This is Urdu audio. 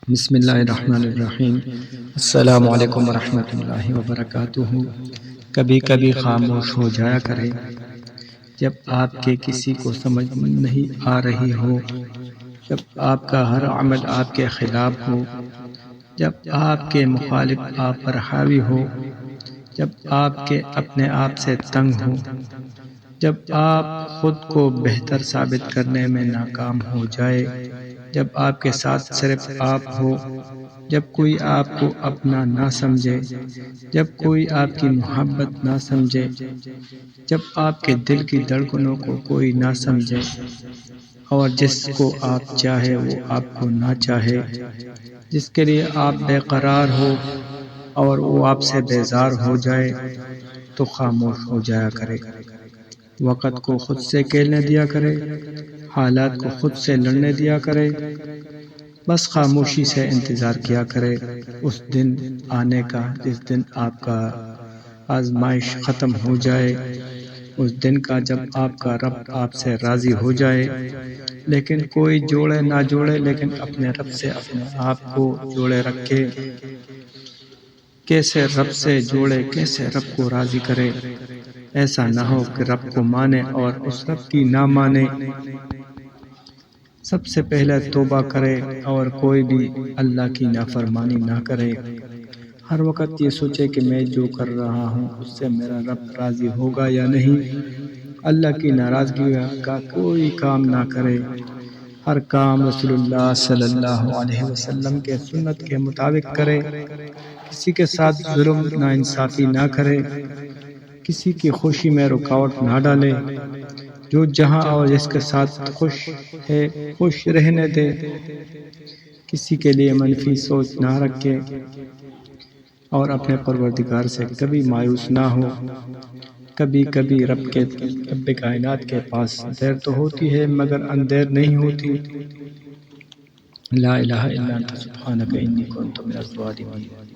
بسم اللہ الرحمن الرحیم۔ السلام علیکم ورحمۃ اللہ وبرکاتہ۔ کبھی کبھی خاموش ہو جایا کرے جب آپ کے کسی کو سمجھ نہیں آ رہی ہو، جب آپ کا ہر عمل آپ کے خلاف ہو، جب آپ کے مخالف آپ پر حاوی ہو، جب آپ کے اپنے آپ سے تنگ ہو، جب آپ خود کو بہتر ثابت کرنے میں ناکام ہو جائے، جب آپ کے ساتھ صرف آپ ہو، جب کوئی آپ کو اپنا نہ سمجھے، جب کوئی آپ کی محبت نہ سمجھے، جب آپ کے دل کی دھڑکنوں کو کوئی نہ سمجھے، اور جس کو آپ چاہے وہ آپ کو نہ چاہے، جس کے لیے آپ بے قرار ہو اور وہ آپ سے بیزار ہو جائے، تو خاموش ہو جایا کرے۔ وقت کو خود سے کھیلنے دیا کرے، حالات کو خود سے لڑنے دیا کرے، بس خاموشی سے انتظار کیا کرے اس دن آنے کا جس دن آپ کا آزمائش ختم ہو جائے، اس دن کا جب آپ کا رب آپ سے راضی ہو جائے۔ لیکن کوئی جوڑے نہ جوڑے، لیکن اپنے رب سے اپنے آپ کو جوڑے رکھے۔ کیسے رب سے جوڑے، کیسے رب کو راضی کرے، ایسا نہ ہو کہ رب کو مانے اور اس رب کی نہ مانے۔ سب سے پہلے توبہ کرے اور کوئی بھی اللہ کی نافرمانی نہ کرے۔ ہر وقت یہ سوچے کہ میں جو کر رہا ہوں اس سے میرا رب راضی ہوگا یا نہیں۔ اللہ کی ناراضگی کا کوئی کام نہ کرے۔ ہر کام رسول اللہ صلی اللہ علیہ وسلم کے سنت کے مطابق کرے۔ کسی کے ساتھ ظلم ناانصافی نہ کرے، کسی کی خوشی میں رکاوٹ نہ ڈالے۔ جو جہاں اور جس کے ساتھ خوش ہے خوش رہنے دے، کسی کے لیے منفی سوچ نہ رکھے، اور اپنے پروردگار سے کبھی مایوس نہ ہو۔ کبھی کبھی رب کائنات کے پاس دیر تو ہوتی ہے مگر اندیر نہیں ہوتی۔ لا الہ الا انت سبحانک انی کنت من الظالمین۔